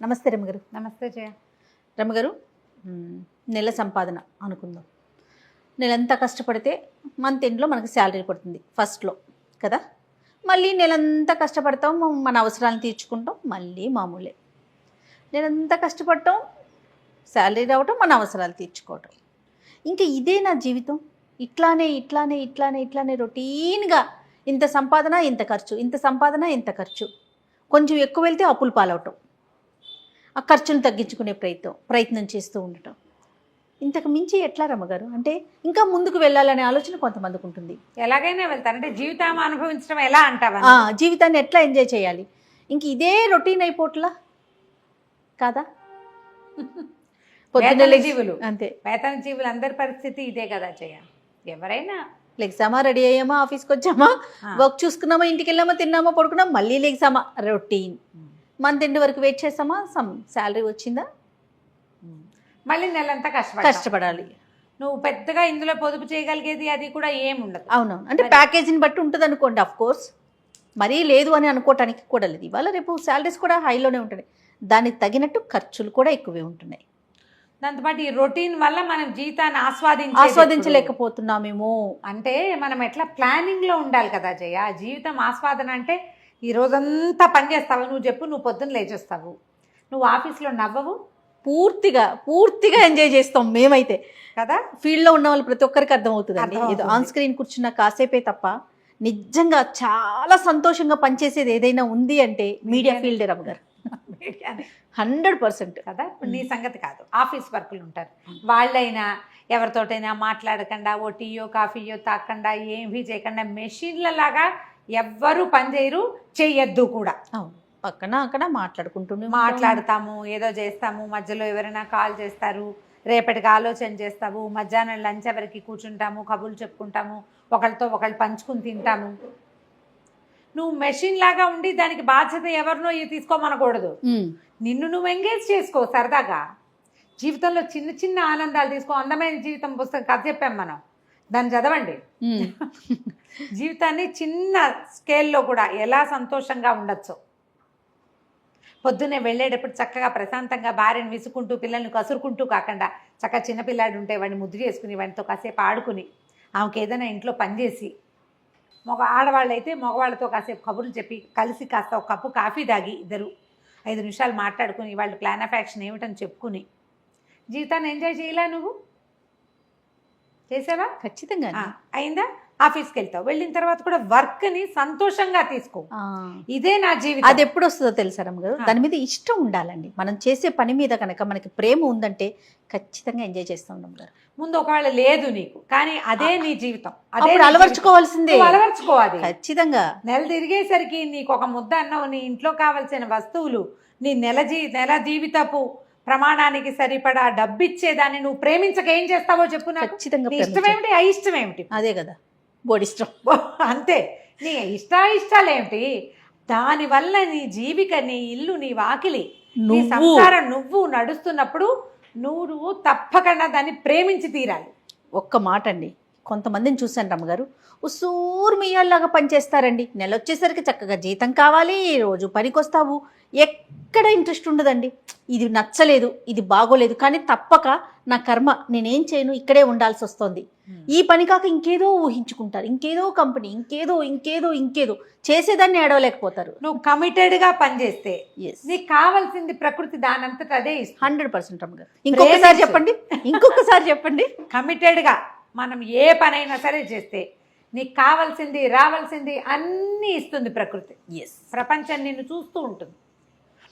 నమస్తే రమగారు. నమస్తే జయ. రమగారు, నెల సంపాదన అనుకుందాం. నెలంతా కష్టపడితే మంత్ ఎండ్లో మనకి శాలరీ పడుతుంది ఫస్ట్లో కదా. మళ్ళీ నెలంతా కష్టపడతాం, మన అవసరాలను తీర్చుకుంటాం, మళ్ళీ మామూలే. నెలంతా కష్టపడటం, శాలరీ రావటం, మన అవసరాలు తీర్చుకోవటం. ఇంకా ఇదే నా జీవితం. ఇట్లానే రొటీన్గా ఇంత సంపాదన ఇంత ఖర్చు, ఇంత సంపాదన ఇంత ఖర్చు. కొంచెం ఎక్కువ వెళ్తే అప్పులు పాలవటం, ఆ ఖర్చును తగ్గించుకునే ప్రయత్నం చేస్తూ ఉండటం. ఇంతకు మించి ఎట్లా రమ్మగారు? అంటే ఇంకా ముందుకు వెళ్ళాలనే ఆలోచన కొంతమందికి ఉంటుంది. ఎలాగైనా వెళ్తారు, అంటే జీవితం అనుభవించడం ఎలా అంటావా? జీవితాన్ని ఎట్లా ఎంజాయ్ చేయాలి? ఇంక ఇదే రొటీన్ అయిపోట్లా కాదా? పొద్దున్న జీవులు అంతే, వేతన జీవులు అందరి పరిస్థితి ఇదే కదా జయ. ఎవరైనా లెగ్సామా, రెడీ అయ్యామా, ఆఫీస్కి వచ్చామా, వర్క్ చూసుకున్నామా, ఇంటికి వెళ్ళామా, తిన్నామా, పడుకున్నామా, మళ్ళీ లెగ్సామా, రొటీన్. మంత్ ఎండ్ వరకు వెయిట్ చేస్తామా, శాలరీ వచ్చిందా, మళ్ళీ నెలంతా కష్టపడాలి. నువ్వు పెద్దగా ఇందులో పొదుపు చేయగలిగేది అది కూడా ఏముండదు. అవునవును, అంటే ప్యాకేజీని బట్టి ఉంటుంది అనుకోండి. ఆఫ్ కోర్స్ మరీ లేదు అని అనుకోవటానికి కూడా లేదు. ఇవాళ రేపు శాలరీస్ కూడా హైలోనే ఉంటున్నాయి, దానికి తగినట్టు ఖర్చులు కూడా ఎక్కువే ఉంటున్నాయి. దాంతోపాటు ఈ రొటీన్ వల్ల మనం జీవితాన్ని ఆస్వాదించలేకపోతున్నామేమో. అంటే మనం ఎట్లా ప్లానింగ్లో ఉండాలి కదా జయ. జీవితం ఆస్వాదన అంటే ఈ రోజంతా పని చేస్తావు. నువ్వు చెప్పు, నువ్వు పొద్దున్న లేచేస్తావు, నువ్వు ఆఫీస్లో నవ్వవు, పూర్తిగా ఎంజాయ్ చేస్తాం మేమైతే కదా. ఫీల్డ్లో ఉన్న వాళ్ళు ప్రతి ఒక్కరికి అర్థమవుతుందండి. ఏదో ఆన్ స్క్రీన్ కూర్చున్న కాసేపే తప్ప నిజంగా చాలా సంతోషంగా పనిచేసేది ఏదైనా ఉంది అంటే మీడియా ఫీల్డ్ రమ్మగారు. 100% కదా. ఇప్పుడు నీ సంగతి కాదు, ఆఫీస్ వర్కులు ఉంటారు, వాళ్ళైనా ఎవరితోటైనా మాట్లాడకుండా, ఓ టీయో కాఫీయో తాకుండా, ఏమీ చేయకుండా మెషిన్లలాగా ఎవ్వరూ పనిచేయరు, చెయ్యొద్దు కూడా. అవును, పక్కన అక్కడ మాట్లాడతాము, ఏదో చేస్తాము, మధ్యలో ఎవరైనా కాల్ చేస్తారు, రేపటికి ఆలోచన చేస్తాము, మధ్యాహ్నం లంచ్ ఎవరికి కూర్చుంటాము, కబుర్లు చెప్పుకుంటాము, ఒకళ్ళతో ఒకళ్ళు పంచుకుని తింటాము. నువ్వు మెషిన్ లాగా ఉండి దానికి బాధ్యత ఎవరినో తీసుకోమనకూడదు. నిన్ను నువ్వు ఎంగేజ్ చేసుకో సరదాగా. జీవితంలో చిన్న చిన్న ఆనందాలు తీసుకో. అందమైన జీవితం పుస్తకం కథ చెప్పాం మనం, దాన్ని చదవండి. జీవితాన్ని చిన్న స్కేల్లో కూడా ఎలా సంతోషంగా ఉండొచ్చు. పొద్దున్నే వెళ్ళేటప్పుడు చక్కగా ప్రశాంతంగా భార్యను విసుకుంటూ, పిల్లల్ని కసురుకుంటూ కాకుండా, చక్కగా చిన్నపిల్లాడు ఉంటే వాడిని ముద్దు చేసుకుని, వాడితో కాసేపు ఆడుకుని, ఆమెకి ఏదైనా ఇంట్లో పనిచేసి, ఆడవాళ్ళు అయితే మగవాళ్ళతో కాసేపు కబుర్లు చెప్పి, కలిసి కాస్త ఒక కప్పు కాఫీ తాగి, ఇద్దరు 5 నిమిషాలు మాట్లాడుకుని, వాళ్ళు ప్లాన్ ఆఫ్ యాక్షన్ ఏమిటని చెప్పుకుని జీవితాన్ని ఎంజాయ్ చేయలే? నువ్వు చేసావా? ఖచ్చితంగా అయిందా? ఆఫీస్కి వెళ్తావు, వెళ్ళిన తర్వాత కూడా వర్క్ని సంతోషంగా తీసుకో. ఇదే నా జీవితం. అది ఎప్పుడు వస్తుందో తెలుసా రమ్మగారు? దాని మీద ఇష్టం ఉండాలండి. మనం చేసే పని మీద కనుక మనకి ప్రేమ ఉందంటే ఖచ్చితంగా ఎంజాయ్ చేస్తూ ఉంటాం గారు. ముందు ఒకవేళ లేదు నీకు, కానీ అదే నీ జీవితం, అదే అలవర్చుకోవాల్సిందే. అలవర్చుకోవాలి ఖచ్చితంగా. నెల తిరిగేసరికి నీకు ఒక ముద్ద అన్నం, నీ ఇంట్లో కావాల్సిన వస్తువులు, నీ నెల జీవితపు ప్రమాణానికి సరిపడా డబ్బిచ్చేదాన్ని నువ్వు ప్రేమించక ఏం చేస్తావో చెప్పు నాకు. ఖచ్చితంగా. ఇష్టమేమిటి, అయిష్టం ఏమిటి? అదే కదా బోడిష్టం. అంతే. నీ ఇష్టాలు ఏమిటి? దానివల్ల నీ జీవిక, నీ ఇల్లు, నీ వాకిలి, నీ సంసారం నువ్వు నడుస్తున్నప్పుడు నువ్వు తప్పకుండా దాన్ని ప్రేమించి తీరాలి. ఒక్క మాట అండి, కొంతమందిని చూశాను రమ్మగారు, ఉసూరు మియ్యాల్లాగా పనిచేస్తారండి. నెల వచ్చేసరికి చక్కగా జీతం కావాలి, రోజు పనికొస్తావు, ఎక్కడ ఇంట్రెస్ట్ ఉండదండి. ఇది నచ్చలేదు, ఇది బాగోలేదు, కానీ తప్పక నా కర్మ, నేనేం చేయను, ఇక్కడే ఉండాల్సి వస్తుంది. ఈ పని కాక ఇంకేదో ఊహించుకుంటారు, ఇంకేదో కంపెనీ, ఇంకేదో చేసేదాన్ని ఏడవలేకపోతారు. నువ్వు కమిటెడ్గా పనిచేస్తే నీకు కావాల్సింది ప్రకృతి దానంతట అదే ఇస్తుంది. 100% రమ్మగారు. ఇంకొకసారి చెప్పండి. కమిటెడ్గా మనం ఏ పనైనా సరే చేస్తే నీకు కావాల్సింది, రావాల్సింది అన్నీ ఇస్తుంది ప్రకృతి. ప్రపంచం నిన్ను చూస్తూ ఉంటుంది.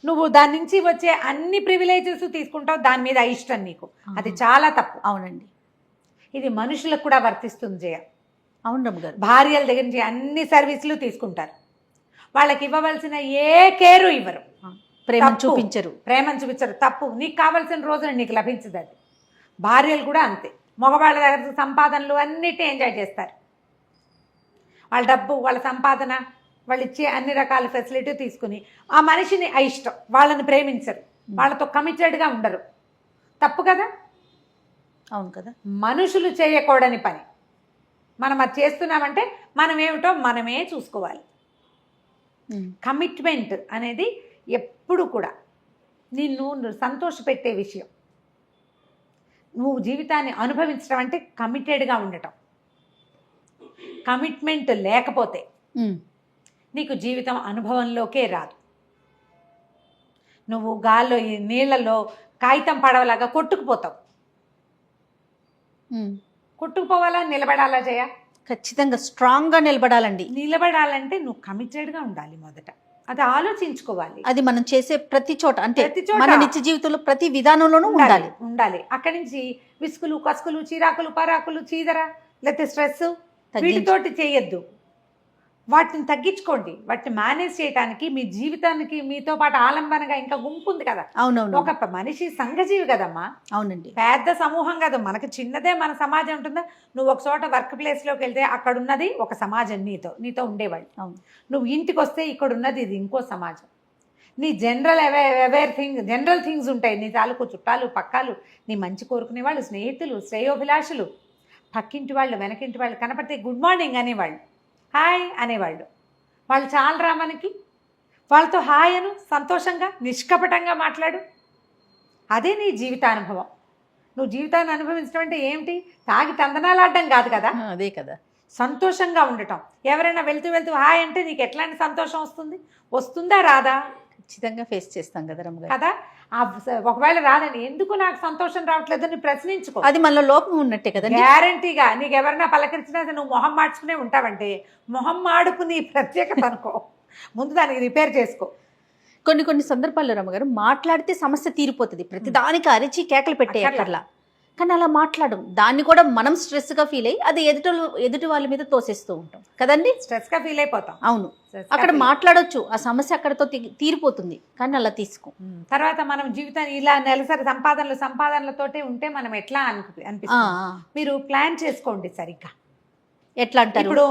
నువ్వు దాని నుంచి వచ్చే అన్ని ప్రివిలేజెస్ తీసుకుంటావు, దాని మీద ఇష్టం నీకు. అది చాలా తప్పు. అవునండి, ఇది మనుషులకు కూడా వర్తిస్తుంది జయ. అవును రమ్మగారు. భార్యల దగ్గర నుంచి అన్ని సర్వీసులు తీసుకుంటారు, వాళ్ళకి ఇవ్వవలసిన ఏ కేరు ఇవ్వరు, ప్రేమను చూపించరు. తప్పు. నీకు కావాల్సిన రోజున నీకు లభించదు. అది భార్యలు కూడా అంతే. మగవాళ్ళ దగ్గర సంపాదనలు అన్నిటి ఎంజాయ్ చేస్తారు. వాళ్ళ డబ్బు, వాళ్ళ సంపాదన, వాళ్ళు ఇచ్చే అన్ని రకాల ఫెసిలిటీ తీసుకుని ఆ మనిషిని అయిష్టం, వాళ్ళని ప్రేమించరు, వాళ్ళతో కమిటెడ్గా ఉండరు. తప్పు కదా. అవును కదా. మనుషులు చేయకూడని పని మనం అది చేస్తున్నామంటే మనం ఏమిటో మనమే చూసుకోవాలి. కమిట్మెంట్ అనేది ఎప్పుడు కూడా నిన్ను సంతోషపెట్టే విషయం. నువ్వు జీవితాన్ని అనుభవించడం అంటే కమిటెడ్గా ఉండటం. కమిట్మెంట్ లేకపోతే నీకు జీవితం అనుభవంలోకే రాదు. నువ్వు గాల్లో ఈ నీళ్ళల్లో కాగితం పడవలాగా కొట్టుకుపోతావు. కొట్టుకుపోవాలా, నిలబడాలా జయ? ఖచ్చితంగా స్ట్రాంగ్గా నిలబడాలండి. నిలబడాలంటే నువ్వు కమిటెడ్గా ఉండాలి. మొదట అది ఆలోచించుకోవాలి. అది మనం చేసే ప్రతి చోట, అంటే ప్రతి చోట. మన నిత్య జీవితంలో ప్రతి విధానంలోనూ ఉండాలి. ఉండాలి. అక్కడి నుంచి విసుకులు, కసుకులు, చిరాకులు, పరాకులు, చీదర, లేకపోతే స్ట్రెస్ వీటితోటి చేయొద్దు. వాటిని తగ్గించుకోండి. వాటిని మేనేజ్ చేయడానికి మీ జీవితానికి మీతో పాటు ఆలంబనగా ఇంకా గుంపు ఉంది కదా. అవునవును. ఒక మనిషి సంఘజీవి కదమ్మా. అవునండి. పెద్ద సమూహం కదా. మనకి చిన్నదే మన సమాజం ఉంటుందా. నువ్వు ఒక చోట వర్క్ ప్లేస్లోకి వెళ్తే అక్కడ ఉన్నది ఒక సమాజం, నీతో ఉండేవాళ్ళు. అవును. నువ్వు ఇంటికి వస్తే ఇక్కడ ఉన్నది ఇది ఇంకో సమాజం. నీ జనరల్ థింగ్స్ ఉంటాయి. నీ తాలూకు చుట్టాలు, పక్కాలు, నీ మంచి కోరుకునే వాళ్ళు, స్నేహితులు, శ్రేయోభిలాషులు, పక్కింటి వాళ్ళు, వెనకింటి వాళ్ళు కనపడితే గుడ్ మార్నింగ్ అనేవాళ్ళు, హాయ్ అనేవాళ్ళు. వాళ్ళు చాలరా మనకి. వాళ్ళతో హాయ్ అను, సంతోషంగా నిష్కపటంగా మాట్లాడు. అదే నీ జీవితానుభవం. నువ్వు జీవితాన్ని అనుభవించడం అంటే ఏమిటి? తాగి తందనాలాడడం కాదు కదా. అదే కదా. సంతోషంగా ఉండటం. ఎవరైనా వెళ్తూ హాయ్ అంటే నీకు ఎట్లాంటి సంతోషం వస్తుంది? వస్తుందా, రాదా? ఖచ్చితంగా ఫేస్ చేస్తాం కదా రమ్మగారు. కదా. ఒకవేళ రాదని ఎందుకు నాకు సంతోషం రావట్లేదు అని ప్రశ్నించుకో. అది మనలో లోపం ఉన్నట్టే కదా. గ్యారంటీగా నీకు ఎవరైనా పలకరించినా నువ్వు మొహం మార్చుకునే ఉంటావంటే మొహం మాడుకు నీ ప్రత్యేకత అనుకో. ముందు దానికి రిపేర్ చేసుకో. కొన్ని సందర్భాల్లో రమ్మగారు మాట్లాడితే సమస్య తీరిపోతుంది. ప్రతిదానికి అరిచి కేకలు పెట్టే అక్కర్లా. కానీ అలా మాట్లాడడం, దాన్ని కూడా మనం స్ట్రెస్గా ఫీల్ అయ్యి అది ఎదుటి వాళ్ళ మీద తోసేస్తూ ఉంటాం కదండి. స్ట్రెస్గా ఫీల్ అయిపోతాం. అవును. అక్కడ మాట్లాడొచ్చు, ఆ సమస్య అక్కడతో తీరిపోతుంది. కానీ అలా తీసుకో. తర్వాత మనం జీవితాన్ని ఇలా నెలసరి సంపాదనలతోటే ఉంటే మనం ఎట్లా అనిపిస్తుంది. మీరు ప్లాన్ చేసుకోండి సరిగ్గా. ఎట్లా అంటారు? ఇప్పుడు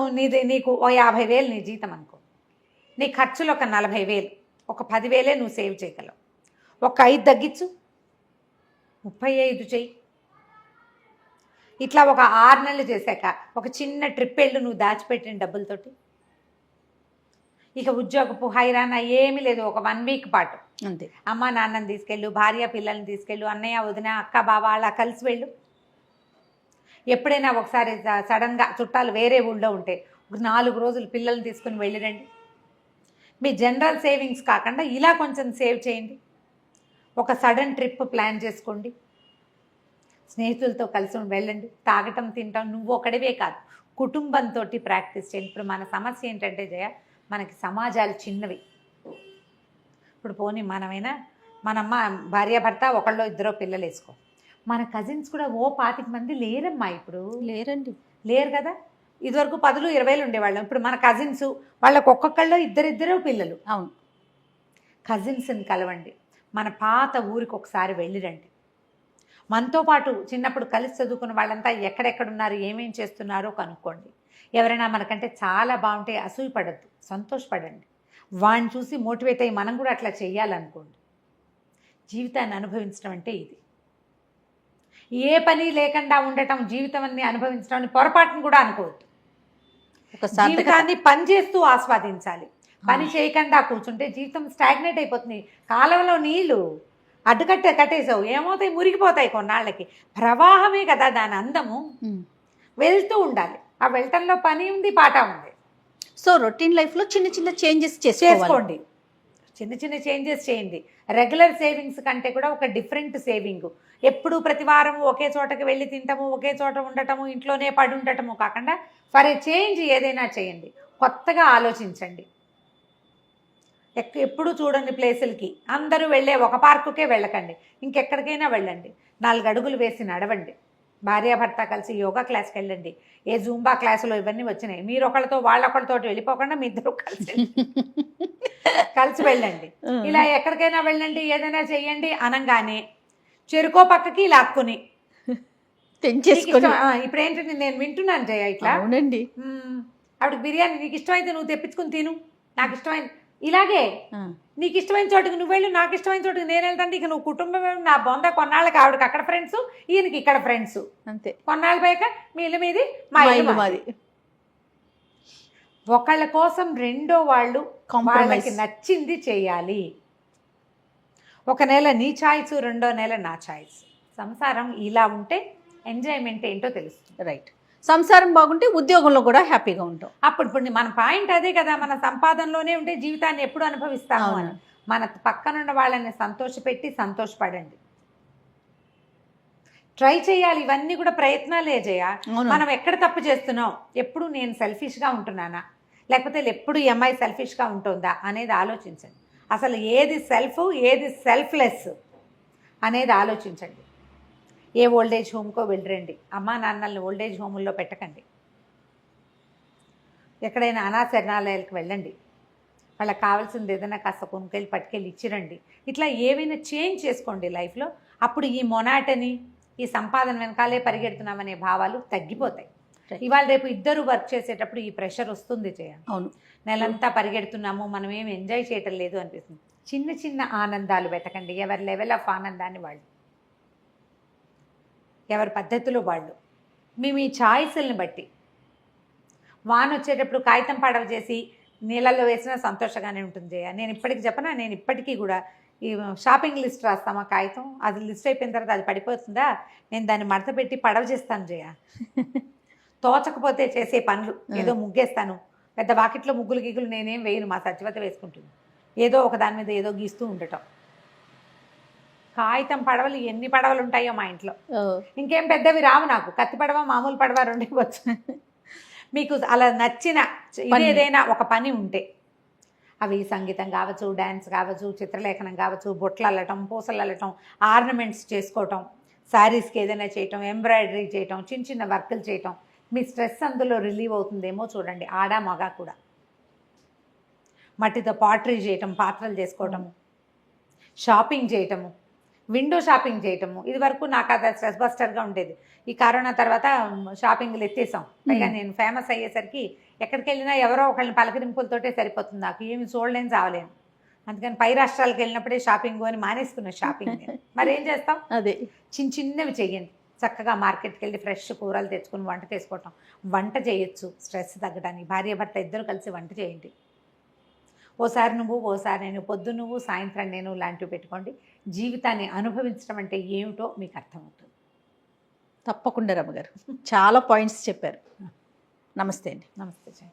నీకు 50,000 నీ జీతం అనుకో. నీ ఖర్చులు ఒక 40,000, ఒక 10,000 నువ్వు సేవ్ చేయగలవు. ఒక 5 తగ్గించు, 35 చెయ్యి. ఇట్లా ఒక 6 నెలలు చేశాక ఒక చిన్న ట్రిప్ వెళ్ళు నువ్వు దాచిపెట్టిన డబ్బులతోటి. ఇక ఉద్యోగపు హైరానా ఏమీ లేదు. ఒక 1 వీక్ పాటు అంతే. అమ్మ నాన్నని తీసుకెళ్ళు, భార్య పిల్లల్ని తీసుకెళ్ళు, అన్నయ్య వదిన అక్క బావ అలా కలిసి వెళ్ళు. ఎప్పుడైనా ఒకసారి సడన్గా చుట్టాలు వేరే ఊళ్ళో ఉంటే ఒక 4 రోజులు పిల్లల్ని తీసుకుని వెళ్ళిరండి. మీ జనరల్ సేవింగ్స్ కాకుండా ఇలా కొంచెం సేవ్ చేయండి. ఒక సడన్ ట్రిప్ ప్లాన్ చేసుకోండి. స్నేహితులతో కలిసి వెళ్ళండి. తాగటం, తినటం నువ్వు ఒకడివే కాదు, కుటుంబంతో ప్రాక్టీస్ చేయండి. ఇప్పుడు మన సమస్య ఏంటంటే జయ, మనకి సమాజాలు చిన్నవి. ఇప్పుడు పోనీ మనమైనా మనమ్మ భార్యాభర్త ఒకళ్ళో ఇద్దరో పిల్లలు వేసుకో. మన కజిన్స్ కూడా 25 మంది లేరమ్మా. ఇప్పుడు లేరు కదా. ఇదివరకు 10, 20 ఉండేవాళ్ళం. ఇప్పుడు మన కజిన్స్ వాళ్ళకు ఒక్కొక్కళ్ళు ఇద్దరిద్దరు పిల్లలు. అవును. కజిన్స్ని కలవండి. మన పాత ఊరికి ఒకసారి వెళ్ళిరండి. మనతో పాటు చిన్నప్పుడు కలిసి చదువుకున్న వాళ్ళంతా ఎక్కడెక్కడున్నారు, ఏమేం చేస్తున్నారో కనుక్కోండి. ఎవరైనా మనకంటే చాలా బాగుంటే అసూయపడద్దు, సంతోషపడండి. వాడిని చూసి మోటివేట్ అయ్యి మనం కూడా అట్లా చెయ్యాలనుకోండి. జీవితాన్ని అనుభవించడం అంటే ఇది. ఏ పని లేకుండా ఉండటం జీవితాన్ని అనుభవించడం అని పొరపాటును కూడా అనుకోవద్దు. జీవితాన్ని పని చేస్తూ ఆస్వాదించాలి. పని చేయకుండా కూర్చుంటే జీవితం స్టాగ్నేట్ అయిపోతుంది. కాలంలో నీళ్లు కట్టేసావు, ఏమవుతాయి? మురిగిపోతాయి కొన్నాళ్ళకి. ప్రవాహమే కదా దాని అందము. వెళ్తూ ఉండాలి. ఆ వెళ్ళటంలో పని ఉంది, పాట ఉంది. సో రొటీన్ లైఫ్లో చిన్న చేంజెస్ చేసుకోండి. చిన్న చేంజెస్ చేయండి. రెగ్యులర్ సేవింగ్స్ కంటే కూడా ఒక డిఫరెంట్ సేవింగ్. ఎప్పుడు ప్రతి వారం ఒకే చోటకి వెళ్ళి తింటాము, ఒకే చోట ఉండటము, ఇంట్లోనే పడి ఉండటము కాకుండా ఫర్ ఏ చేంజ్ ఏదైనా చేయండి. కొత్తగా ఆలోచించండి. ఎప్పుడు చూడండి ప్లేసులకి. అందరూ వెళ్ళే ఒక పార్కుకే వెళ్ళకండి, ఇంకెక్కడికైనా వెళ్ళండి. 4 అడుగులు వేసి నడవండి. భార్యాభర్త కలిసి యోగా క్లాస్కి వెళ్ళండి. ఏ జూంబా క్లాసులో ఇవన్నీ వచ్చినాయి. మీరు ఒకళ్ళతో వాళ్ళొకళ్ళతో వెళ్ళిపోకుండా మీ ఇద్దరు కలిసి వెళ్ళండి. ఇలా ఎక్కడికైనా వెళ్ళండి, ఏదైనా చెయ్యండి అనగానే చెరుకో పక్కకి లాక్కుని ఇప్పుడు ఏంటంటే నేను వింటున్నాను జయ ఇట్లా. అవునండి. ఆవిడకి బిర్యానీ నీకు ఇష్టమైతే నువ్వు తెప్పించుకుని తిను, నాకు ఇష్టమైంది. ఇలాగే నీకు ఇష్టమైన చోటుకి నువ్వు వెళ్ళు, నాకు ఇష్టమైన చోటుకి నేను వెళ్తాను. ఇక నువ్వు కుటుంబం నా బొంద. కొన్నాళ్ళకి ఆవిడకి అక్కడ ఫ్రెండ్స్, ఈయనకి ఇక్కడ ఫ్రెండ్స్. అంతే. కొన్నాళ్ళ పైక మీ ఇల్లు మీది, మా ఇల్లు మాది. ఒకళ్ళ కోసం రెండో వాళ్ళకి నచ్చింది చేయాలి. ఒక నెల నీ ఛాయిస్, రెండో నెల నా ఛాయిస్. సంసారం ఇలా ఉంటే ఎంజాయ్మెంట్ ఏంటో తెలుస్తుంది. రైట్. సంసారం బాగుంటే ఉద్యోగంలో కూడా హ్యాపీగా ఉంటాం. ఇప్పుడు మన పాయింట్ అదే కదా, మన సంపాదనలోనే ఉంటే జీవితాన్ని ఎప్పుడు అనుభవిస్తాము అని. మన పక్కనున్న వాళ్ళని సంతోషపెట్టి సంతోషపడండి, ట్రై చేయాలి. ఇవన్నీ కూడా ప్రయత్నాలే చేయ. మనం ఎక్కడ తప్పు చేస్తున్నాం, ఎప్పుడు నేను సెల్ఫిష్గా ఉంటున్నానా, లేకపోతే ఎప్పుడు ఈ అమ్మాయి సెల్ఫిష్గా ఉంటుందా అనేది ఆలోచించండి. అసలు ఏది సెల్ఫ్, ఏది సెల్ఫ్లెస్ అనేది ఆలోచించండి. ఏ ఓల్డేజ్ హోమ్కో వెళ్ళరండి, అమ్మా నాన్నల్ని ఓల్డేజ్ హోముల్లో పెట్టకండి. ఎక్కడైనా అనాశరణాలయాలకు వెళ్ళండి, వాళ్ళకి కావాల్సింది ఏదైనా కాస్త కొనుకెళ్ళి పట్టుకెళ్ళి ఇచ్చిరండి. ఇట్లా ఏవైనా చేంజ్ చేసుకోండి లైఫ్లో. అప్పుడు ఈ మొనాటని, ఈ సంపాదన వెనకాలే పరిగెడుతున్నామనే భావాలు తగ్గిపోతాయి. ఇవాళ రేపు ఇద్దరు వర్క్ చేసేటప్పుడు ఈ ప్రెషర్ వస్తుంది. అవును, నెలంతా పరిగెడుతున్నాము, మనం ఏమి ఎంజాయ్ చేయటం లేదు అనిపిస్తుంది. చిన్న చిన్న ఆనందాలు వెతకండి. ఎవరి లెవెల్ ఆఫ్ ఆనందాన్ని వాళ్ళు, ఎవరి పద్ధతిలో వాళ్ళు, మీ ఛాయిస్ని బట్టి. వాన వచ్చేటప్పుడు కాగితం పడవ చేసి నీళ్ళల్లో వేసినా సంతోషంగానే ఉంటుంది. నేను ఇప్పటికి చెప్పనా, నేను ఇప్పటికీ కూడా ఈ షాపింగ్ లిస్ట్ రాస్తామా కాగితం, అది లిస్ట్ అయిపోయిన తర్వాత అది పడిపోతుందా, నేను దాన్ని మడత పెట్టి పడవ చేస్తాను జయ. తోచకపోతే చేసే పనులు, ఏదో ముగ్గేస్తాను, పెద్ద వాకిట్లో ముగ్గులు గీగులు నేనేం వేయను, మా సత్యవత వేసుకుంటుంది. ఏదో ఒక దాని మీద ఏదో గీస్తూ ఉండటం. కాగితం పడవలు ఎన్ని పడవలు ఉంటాయో మా ఇంట్లో. ఇంకేం పెద్దవి రావు నాకు, కత్తి పడవ, మామూలు పడవ రెండు వచ్చు. మీకు అలా నచ్చిన ఏదైనా ఒక పని ఉంటే, అవి సంగీతం కావచ్చు, డ్యాన్స్ కావచ్చు, చిత్రలేఖనం కావచ్చు, బొట్లు అల్లటం, పూసలు అల్లటం, ఆర్నమెంట్స్ చేసుకోవటం, శారీస్కి ఏదైనా చేయటం, ఎంబ్రాయిడరీ చేయటం, చిన్న చిన్న వర్కులు చేయటం, మీ స్ట్రెస్ అందులో రిలీవ్ అవుతుందేమో చూడండి. ఆడ మగ కూడా. మట్టితో పాటరీ చేయటం, పాత్రలు చేసుకోవటము, షాపింగ్ చేయటము, విండో షాపింగ్ చేయటము. ఇది వరకు నాకు అది స్ట్రెస్ బస్టర్గా ఉండేది. ఈ కరోనా తర్వాత షాపింగ్లు ఎత్తేసాం. పైగా నేను ఫేమస్ అయ్యేసరికి ఎక్కడికి వెళ్ళినా ఎవరో ఒకళ్ళని పలకరింపులతోటే సరిపోతుంది, నాకు ఏమి చూడలేని చావలేను. అందుకని పై రాష్ట్రాలకు వెళ్ళినప్పుడే షాపింగ్ అని మానేసుకున్న షాపింగ్. మరి ఏం చేస్తాం, అదే చిన్నవి చెయ్యండి. చక్కగా మార్కెట్కి వెళ్ళి ఫ్రెష్ కూరలు తెచ్చుకుని వంట చేసుకోవటం. వంట చేయొచ్చు స్ట్రెస్ తగ్గడానికి. భార్య భర్త ఇద్దరు కలిసి వంట చేయండి. ఓసారి నువ్వు, ఓసారి నేను, పొద్దు నువ్వు, సాయంత్రం నేను లాంటివి పెట్టుకోండి. జీవితాన్ని అనుభవించడం అంటే ఏమిటో మీకు అర్థమవుతుంది. తప్పకుండా రమ్మగారు చాలా పాయింట్స్ చెప్పారు. నమస్తే అండి. నమస్తే.